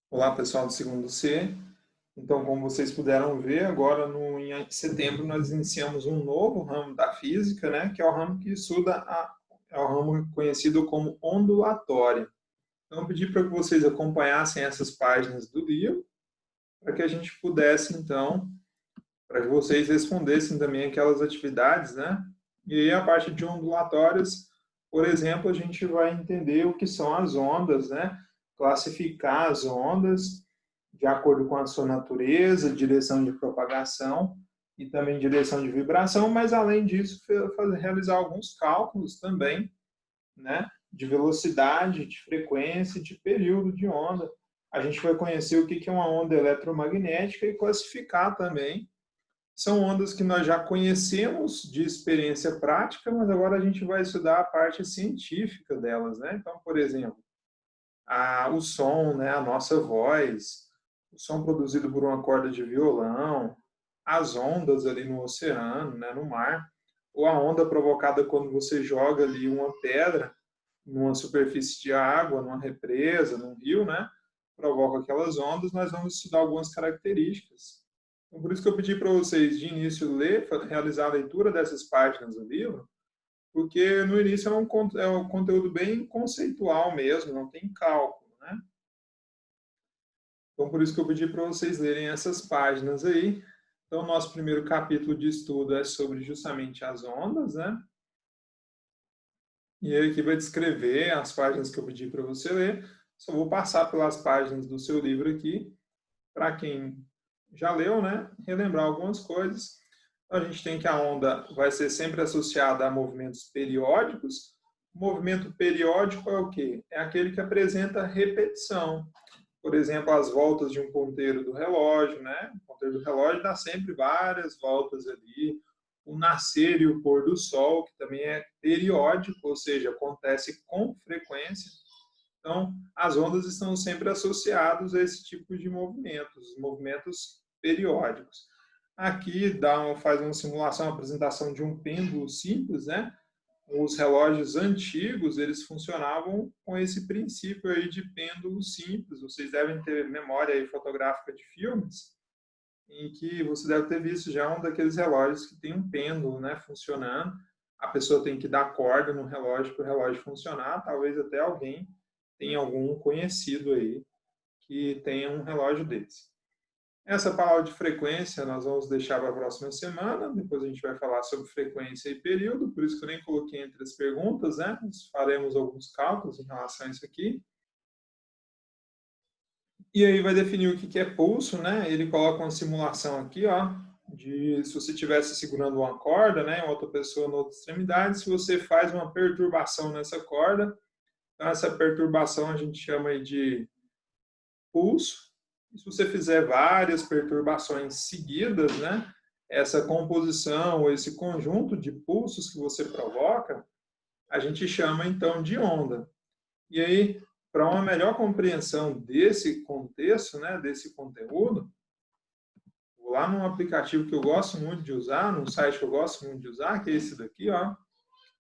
Olá, pessoal do segundo C. Então, como vocês puderam ver, agora em setembro nós iniciamos um novo ramo da física, né, que é o ramo que estuda é o ramo conhecido como ondulatória. Então, eu pedi para que vocês acompanhassem essas páginas do livro, para que a gente pudesse, então, para que vocês respondessem também aquelas atividades, né? E aí, a parte de ondulatórias, por exemplo, a gente vai entender o que são as ondas, né? Classificar as ondas de acordo com a sua natureza, direção de propagação e também direção de vibração, mas além disso, realizar alguns cálculos também, né? De velocidade, de frequência, de período de onda. A gente vai conhecer o que é uma onda eletromagnética e classificar também. São ondas que nós já conhecemos de experiência prática, mas agora a gente vai estudar a parte científica delas, né? Então, por exemplo, o som, né, a nossa voz, o som produzido por uma corda de violão, as ondas ali no oceano, né, no mar, ou a onda provocada quando você joga ali uma pedra numa superfície de água, numa represa, num rio, né, provoca aquelas ondas, nós vamos estudar algumas características. Então, por isso que eu pedi para vocês, de início, realizar a leitura dessas páginas do livro, porque no início é um conteúdo bem conceitual mesmo, não tem cálculo, né? Então, por isso que eu pedi para vocês lerem essas páginas aí. Então, nosso primeiro capítulo de estudo é sobre justamente as ondas, né? E aí aqui vai descrever as páginas que eu pedi para você ler. Só vou passar pelas páginas do seu livro aqui, para quem já leu, né? Relembrar algumas coisas. Então, a gente tem que a onda vai ser sempre associada a movimentos periódicos. O movimento periódico é o quê? É aquele que apresenta repetição. Por exemplo, as voltas de um ponteiro do relógio, né? O ponteiro do relógio dá sempre várias voltas ali. O nascer e o pôr do sol, que também é periódico, ou seja, acontece com frequência. Então, as ondas estão sempre associadas a esse tipo de movimentos, movimentos periódicos. Aqui faz uma simulação, uma apresentação de um pêndulo simples, né? Os relógios antigos, eles funcionavam com esse princípio aí de pêndulo simples. Vocês devem ter memória aí fotográfica de filmes, em que você deve ter visto já um daqueles relógios que tem um pêndulo, né, funcionando. A pessoa tem que dar corda no relógio para o relógio funcionar. Talvez até alguém tenha algum conhecido aí que tenha um relógio desse. Essa palavra de frequência nós vamos deixar para a próxima semana, depois a gente vai falar sobre frequência e período, por isso que eu nem coloquei entre as perguntas, né? Nós faremos alguns cálculos em relação a isso aqui. E aí vai definir o que é pulso, né? Ele coloca uma simulação aqui, ó, de se você estivesse segurando uma corda, né, outra pessoa na outra extremidade, se você faz uma perturbação nessa corda, então essa perturbação a gente chama aí de pulso. E se você fizer várias perturbações seguidas, né, essa composição, esse conjunto de pulsos que você provoca, a gente chama então de onda. E aí, para uma melhor compreensão desse contexto, né, desse conteúdo, vou lá num aplicativo que eu gosto muito de usar, num site que eu gosto muito de usar, que é esse daqui, ó,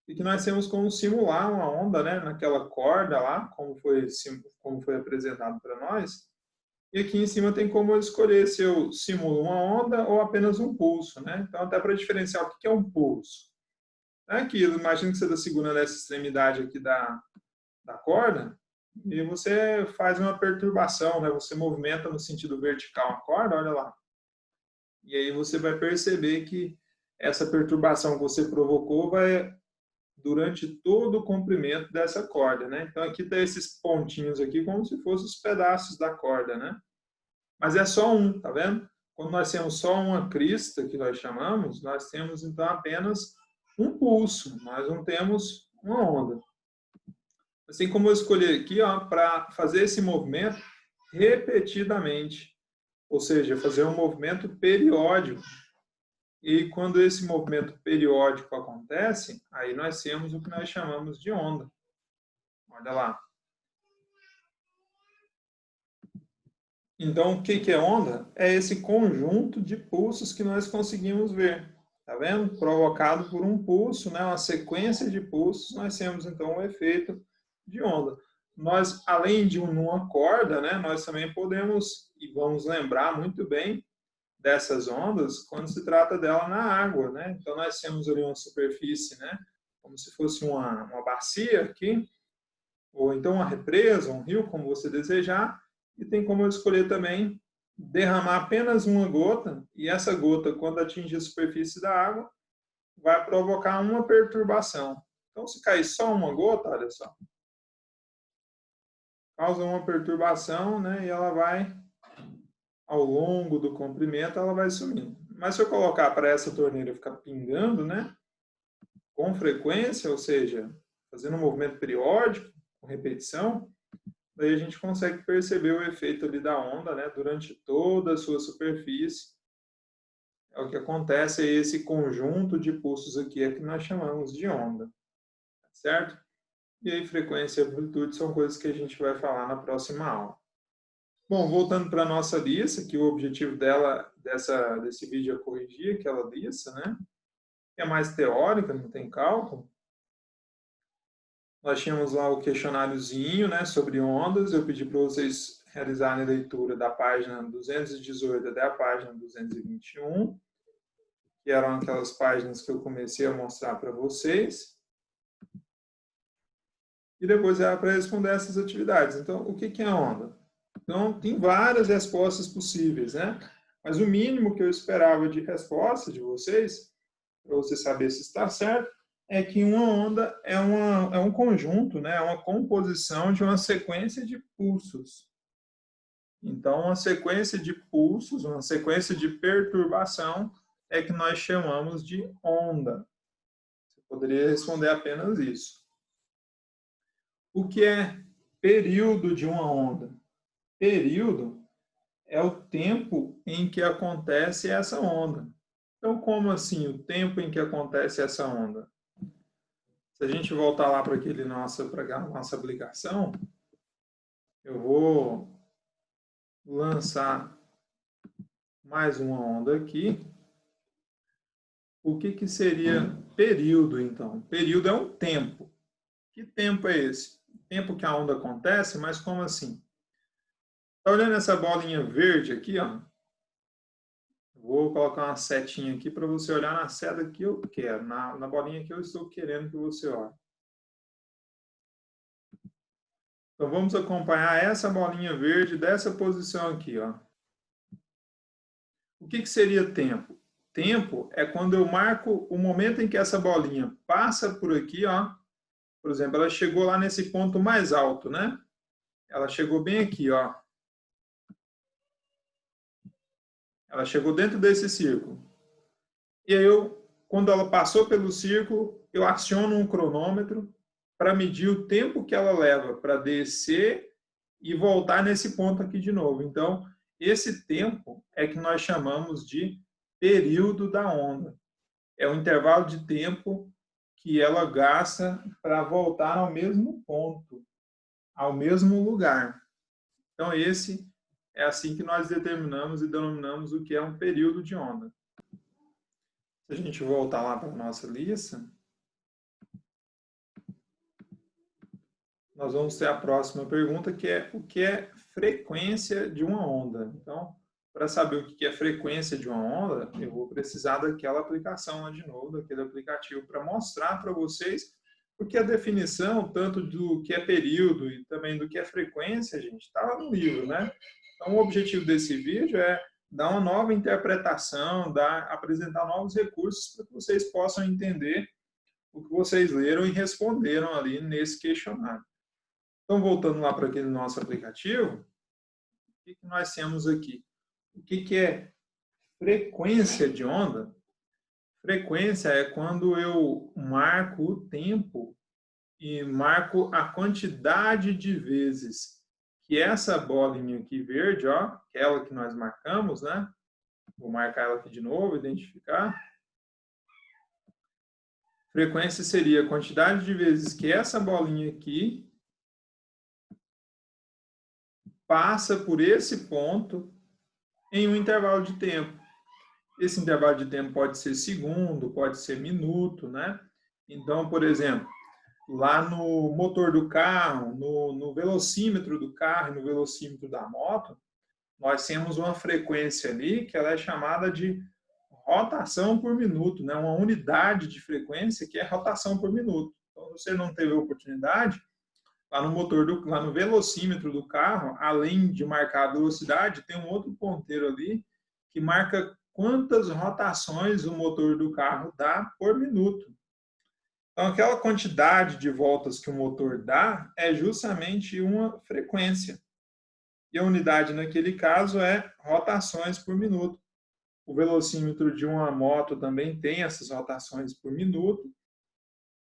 e que nós temos como simular uma onda, né, naquela corda lá, como foi apresentado para nós. E aqui em cima tem como eu escolher se eu simulo uma onda ou apenas um pulso, né? Então, até para diferenciar o que é um pulso. É aquilo, imagina que você está segurando essa extremidade aqui da corda e você faz uma perturbação, né? Você movimenta no sentido vertical a corda, olha lá. E aí você vai perceber que essa perturbação que você provocou vai durante todo o comprimento dessa corda, né? Então, aqui tem esses pontinhos aqui como se fossem os pedaços da corda, né? Mas é só um, tá vendo? Quando nós temos só uma crista, que nós chamamos, nós temos então apenas um pulso, nós não temos uma onda. Assim como eu escolhi aqui, para fazer esse movimento repetidamente, ou seja, fazer um movimento periódico. E quando esse movimento periódico acontece, aí nós temos o que nós chamamos de onda. Olha lá. Então, o que é onda? É esse conjunto de pulsos que nós conseguimos ver. Tá vendo? Provocado por um pulso, né? Uma sequência de pulsos, nós temos então o efeito de onda. nós, além de uma corda, né, nós também podemos, e vamos lembrar muito bem dessas ondas, quando se trata dela na água, né? Então, nós temos ali uma superfície, né, como se fosse uma bacia aqui, ou então uma represa, um rio, como você desejar, e tem como eu escolher também derramar apenas uma gota, e essa gota, quando atinge a superfície da água, vai provocar uma perturbação. Então, se cair só uma gota, olha só, causa uma perturbação, né, e ela vai, ao longo do comprimento, ela vai sumindo. Mas se eu colocar para essa torneira ficar pingando, né, com frequência, ou seja, fazendo um movimento periódico, com repetição, daí a gente consegue perceber o efeito ali da onda, né, durante toda a sua superfície. É o que acontece, é esse conjunto de pulsos aqui é que nós chamamos de onda, certo? E aí frequência e amplitude são coisas que a gente vai falar na próxima aula. Bom, voltando para a nossa lista, que o objetivo dela, desse vídeo é corrigir aquela lista, né? É mais teórica, não tem cálculo. Nós tínhamos lá o questionáriozinho, né, sobre ondas. Eu pedi para vocês realizarem a leitura da página 218 até a página 221, que eram aquelas páginas que eu comecei a mostrar para vocês. E depois era para responder essas atividades. Então, o que é a onda? Então, tem várias respostas possíveis, né? Mas o mínimo que eu esperava de resposta de vocês, para você saber se está certo, é que uma onda é um conjunto, né? É uma composição de uma sequência de pulsos. Então, uma sequência de pulsos, uma sequência de perturbação é que nós chamamos de onda. Você poderia responder apenas isso. O que é período de uma onda? Período é o tempo em que acontece essa onda. Então, como assim o tempo em que acontece essa onda? Se a gente voltar lá para a nossa aplicação, eu vou lançar mais uma onda aqui. O que seria período, então? Período é um tempo. Que tempo é esse? Tempo que a onda acontece, mas como assim? Está olhando essa bolinha verde aqui, ó? Vou colocar uma setinha aqui para você olhar na seta que eu quero, na bolinha que eu estou querendo que você olhe. Então, vamos acompanhar essa bolinha verde dessa posição aqui, ó. O que seria tempo? Tempo é quando eu marco o momento em que essa bolinha passa por aqui, ó. Por exemplo, ela chegou lá nesse ponto mais alto, né? Ela chegou bem aqui, ó. Ela chegou dentro desse círculo. E aí, quando ela passou pelo círculo, eu aciono um cronômetro para medir o tempo que ela leva para descer e voltar nesse ponto aqui de novo. Então, esse tempo é que nós chamamos de período da onda. É o intervalo de tempo que ela gasta para voltar ao mesmo ponto, ao mesmo lugar. Então, esse é assim que nós determinamos e denominamos o que é um período de onda. Se a gente voltar lá para a nossa lista, nós vamos ter a próxima pergunta, que é o que é frequência de uma onda. Então, para saber o que é frequência de uma onda, eu vou precisar daquela aplicação lá de novo, daquele aplicativo, para mostrar para vocês, porque a definição, tanto do que é período e também do que é frequência, gente, está lá no livro, né? Então, o objetivo desse vídeo é dar uma nova interpretação, apresentar novos recursos para que vocês possam entender o que vocês leram e responderam ali nesse questionário. Então, voltando lá para aquele nosso aplicativo, o que nós temos aqui? O que é frequência de onda? Frequência é quando eu marco o tempo e marco a quantidade de vezes que essa bolinha aqui verde, ó, aquela que nós marcamos, né? Vou marcar ela aqui de novo, identificar. Frequência seria a quantidade de vezes que essa bolinha aqui passa por esse ponto em um intervalo de tempo. Esse intervalo de tempo pode ser segundo, pode ser minuto, né? Então, por exemplo, lá no motor do carro, no velocímetro do carro e no velocímetro da moto, nós temos uma frequência ali que ela é chamada de rotação por minuto, né? Uma unidade de frequência que é rotação por minuto. Então, se você não teve a oportunidade, lá no velocímetro do carro, além de marcar a velocidade, tem um outro ponteiro ali que marca quantas rotações o motor do carro dá por minuto. Então, aquela quantidade de voltas que o motor dá é justamente uma frequência. E a unidade, naquele caso, é rotações por minuto. O velocímetro de uma moto também tem essas rotações por minuto.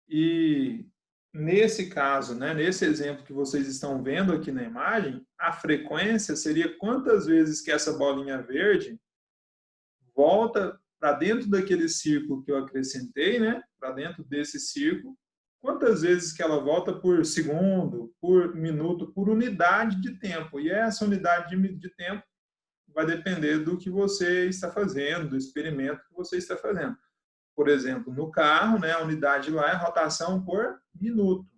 E nesse caso, né, nesse exemplo que vocês estão vendo aqui na imagem, a frequência seria quantas vezes que essa bolinha verde volta para dentro daquele círculo que eu acrescentei, né, para dentro desse círculo, quantas vezes que ela volta por segundo, por minuto, por unidade de tempo. E essa unidade de tempo vai depender do que você está fazendo, do experimento que você está fazendo. Por exemplo, no carro, né, a unidade lá é rotação por minuto.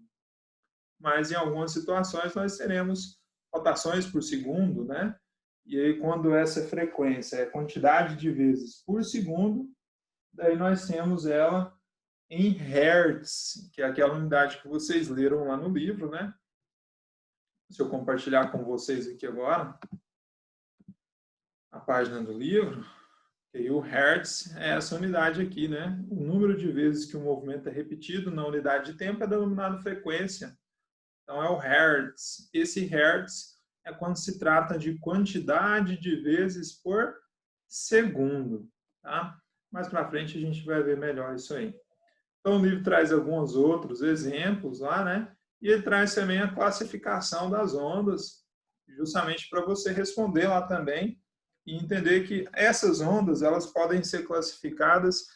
Mas em algumas situações nós teremos rotações por segundo, né? E aí quando essa frequência é quantidade de vezes por segundo, daí nós temos ela em hertz, que é aquela unidade que vocês leram lá no livro, né? Se eu compartilhar com vocês aqui agora a página do livro, e o hertz é essa unidade aqui, né? O número de vezes que o movimento é repetido na unidade de tempo é denominado frequência. Então é o hertz. Esse hertz é quando se trata de quantidade de vezes por segundo, tá? Mais para frente a gente vai ver melhor isso aí. Então o livro traz alguns outros exemplos lá, né? E ele traz também a classificação das ondas, justamente para você responder lá também e entender que essas ondas elas podem ser classificadas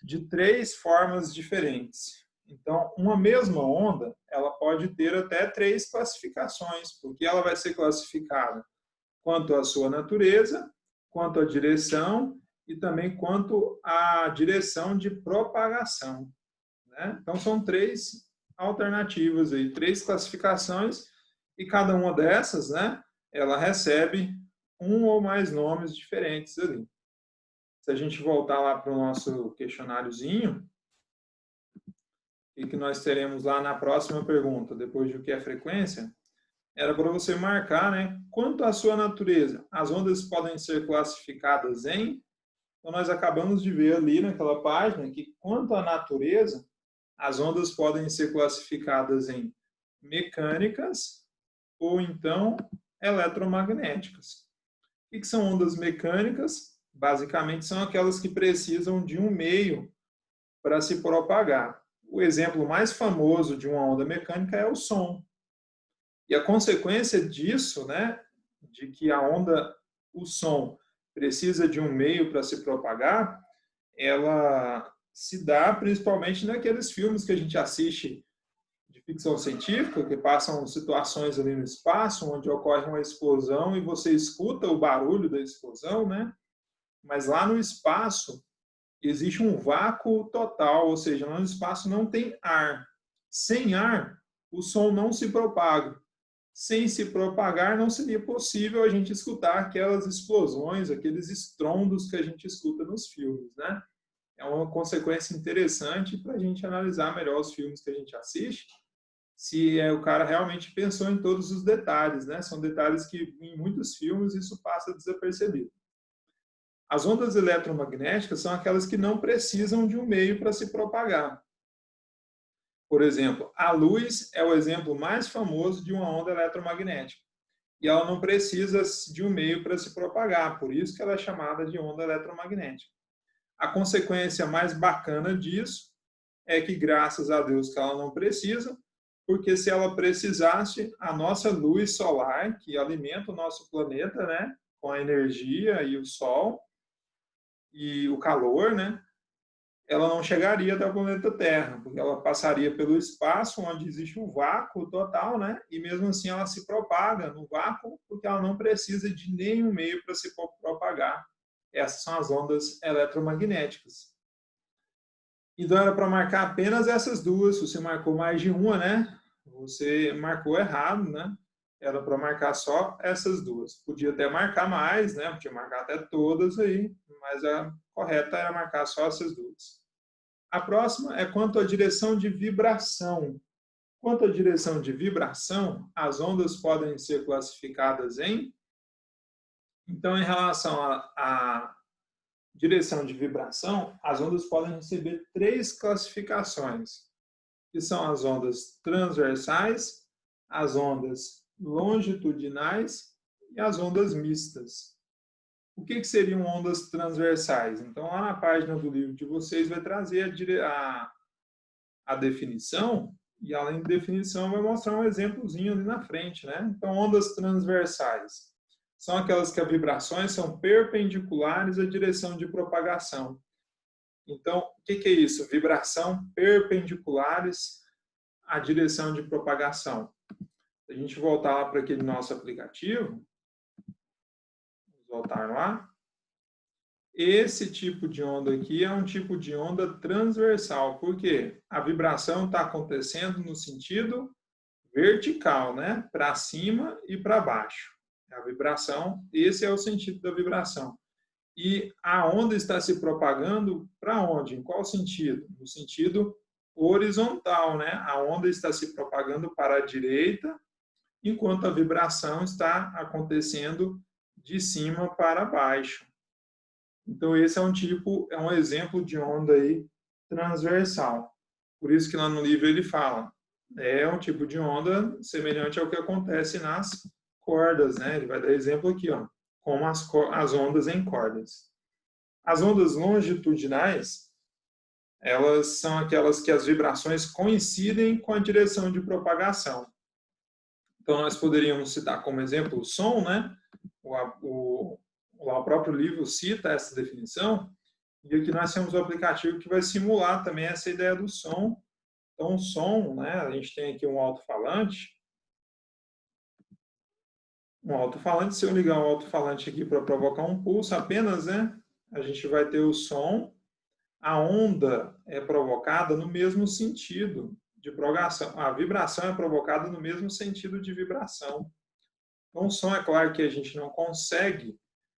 de 3 formas diferentes. Então, uma mesma onda, ela pode ter até 3 classificações, porque ela vai ser classificada quanto à sua natureza, quanto à direção e também quanto à direção de propagação, né? Então, são 3 alternativas aí, 3 classificações, e cada uma dessas, né, ela recebe um ou mais nomes diferentes ali. Se a gente voltar lá para o nosso questionáriozinho, e que nós teremos lá na próxima pergunta, depois de o que é frequência, era para você marcar, né, quanto à sua natureza. As ondas podem ser classificadas em... Então, nós acabamos de ver ali naquela página que, quanto à natureza, as ondas podem ser classificadas em mecânicas ou então eletromagnéticas. O que são ondas mecânicas? Basicamente, são aquelas que precisam de um meio para se propagar. O exemplo mais famoso de uma onda mecânica é o som. E a consequência disso, né, de que a onda, o som, precisa de um meio para se propagar, ela se dá principalmente naqueles filmes que a gente assiste de ficção científica, que passam situações ali no espaço, onde ocorre uma explosão e você escuta o barulho da explosão, né? Mas lá no espaço existe um vácuo total, ou seja, lá no espaço não tem ar. Sem ar, o som não se propaga. Sem se propagar, não seria possível a gente escutar aquelas explosões, aqueles estrondos que a gente escuta nos filmes, né? É uma consequência interessante para a gente analisar melhor os filmes que a gente assiste, se o cara realmente pensou em todos os detalhes, né? São detalhes que em muitos filmes isso passa desapercebido. As ondas eletromagnéticas são aquelas que não precisam de um meio para se propagar. Por exemplo, a luz é o exemplo mais famoso de uma onda eletromagnética. E ela não precisa de um meio para se propagar, por isso que ela é chamada de onda eletromagnética. A consequência mais bacana disso é que, graças a Deus, que ela não precisa, porque se ela precisasse, a nossa luz solar, que alimenta o nosso planeta, né, com a energia e o sol e o calor, né, ela não chegaria até o planeta Terra, porque ela passaria pelo espaço onde existe um vácuo total, né, e mesmo assim ela se propaga no vácuo, porque ela não precisa de nenhum meio para se propagar. Essas são as ondas eletromagnéticas. Então era para marcar apenas essas duas. Se você marcou mais de uma, né? Você marcou errado, né? Era para marcar só essas duas. Podia até marcar mais, né? Podia marcar até todas aí, mas a correta era marcar só essas duas. A próxima é quanto à direção de vibração. Quanto à direção de vibração, as ondas podem ser classificadas em... Então, em relação à direção de vibração, as ondas podem receber três classificações, que são as ondas transversais, as ondas longitudinais e as ondas mistas. O que seriam ondas transversais? Então, lá na página do livro de vocês vai trazer a definição, e além de definição vai mostrar um exemplozinho ali na frente, né? Então, ondas transversais são aquelas que as vibrações são perpendiculares à direção de propagação. Então, o que é isso? Vibração perpendiculares à direção de propagação. Se a gente voltar lá para aquele nosso aplicativo, vamos voltar lá. Esse tipo de onda aqui é um tipo de onda transversal. Por quê? A vibração está acontecendo no sentido vertical, né? Para cima e para baixo. A vibração, esse é o sentido da vibração. E a onda está se propagando para onde? Em qual sentido? No sentido horizontal, né? A onda está se propagando para a direita, enquanto a vibração está acontecendo de cima para baixo. Então, esse é um exemplo de onda aí transversal. Por isso que lá no livro ele fala, é um tipo de onda semelhante ao que acontece nas cordas, né? Ele vai dar exemplo aqui, ó, como as ondas em cordas. As ondas longitudinais, elas são aquelas que as vibrações coincidem com a direção de propagação. Então, nós poderíamos citar como exemplo o som, né? O próprio livro cita essa definição, e aqui nós temos o aplicativo que vai simular também essa ideia do som. Então, o som, né, a gente tem aqui um alto-falante. Um alto-falante, se eu ligar o alto-falante aqui para provocar um pulso apenas, né, a gente vai ter o som. A onda é provocada no mesmo sentido de propagação. A vibração é provocada no mesmo sentido de vibração. Então, o som, é claro que a gente não consegue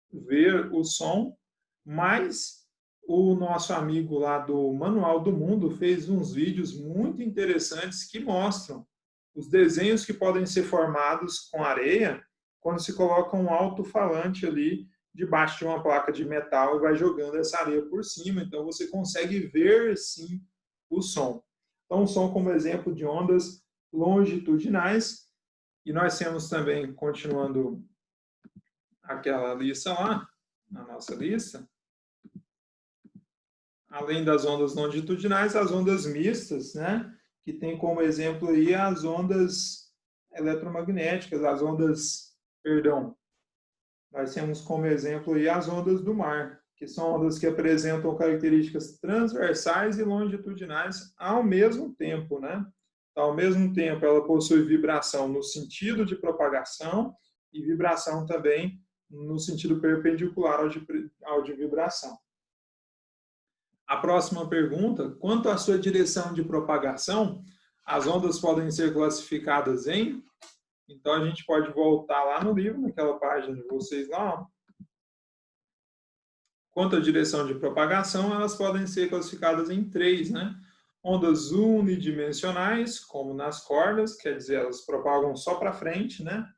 ver o som, mas o nosso amigo lá do Manual do Mundo fez uns vídeos muito interessantes que mostram os desenhos que podem ser formados com areia quando se coloca um alto-falante ali debaixo de uma placa de metal e vai jogando essa areia por cima. Então, você consegue ver, sim, o som. Então, o som como exemplo de ondas longitudinais. E nós temos também, continuando aquela lista lá, na nossa lista, além das ondas longitudinais, as ondas mistas, né? Que tem como exemplo aí as ondas eletromagnéticas, as ondas, perdão, nós temos como exemplo aí as ondas do mar, que são ondas que apresentam características transversais e longitudinais ao mesmo tempo, né? Então, ao mesmo tempo, ela possui vibração no sentido de propagação e vibração também no sentido perpendicular ao de vibração. A próxima pergunta, quanto à sua direção de propagação, as ondas podem ser classificadas em... Então, a gente pode voltar lá no livro, naquela página de vocês lá. Quanto à direção de propagação, elas podem ser classificadas em três, né? Ondas unidimensionais, como nas cordas, quer dizer, elas propagam só para frente, né?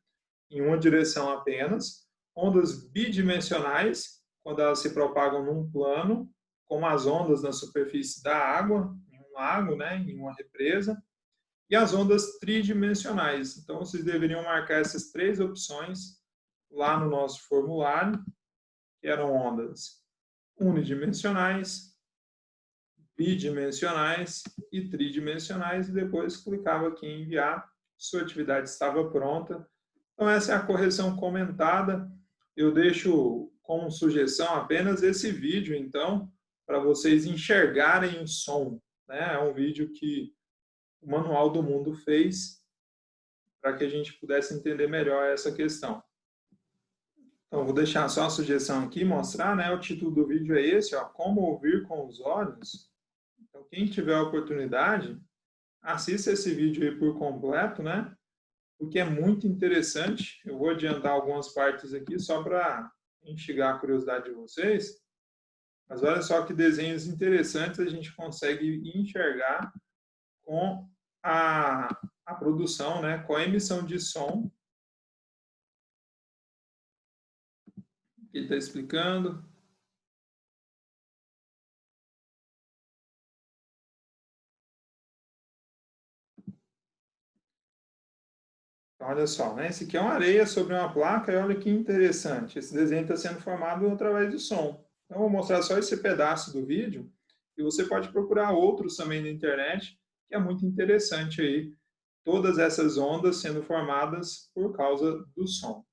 Em uma direção apenas. Ondas bidimensionais, quando elas se propagam num plano, como as ondas na superfície da água, em um lago, né? Em uma represa. E as ondas tridimensionais. Então, vocês deveriam marcar essas três opções lá no nosso formulário, que eram ondas unidimensionais, bidimensionais e tridimensionais, e depois clicava aqui em enviar, sua atividade estava pronta. Então, essa é a correção comentada. Eu deixo como sugestão apenas esse vídeo, então, para vocês enxergarem o som, né? É um vídeo que o Manual do Mundo fez para que a gente pudesse entender melhor essa questão. Então, vou deixar só a sugestão aqui, mostrar, né? O título do vídeo é esse, ó, como ouvir com os olhos. Então, quem tiver a oportunidade, assista esse vídeo aí por completo, né? Porque é muito interessante. Eu vou adiantar algumas partes aqui só para instigar a curiosidade de vocês. Mas olha só que desenhos interessantes a gente consegue enxergar com a produção, né? Com a emissão de som que ele está explicando. Então, olha só, né? Esse aqui é uma areia sobre uma placa e olha que interessante. Esse desenho está sendo formado através do som. Então, eu vou mostrar só esse pedaço do vídeo e você pode procurar outros também na internet, que é muito interessante aí. Todas essas ondas sendo formadas por causa do som.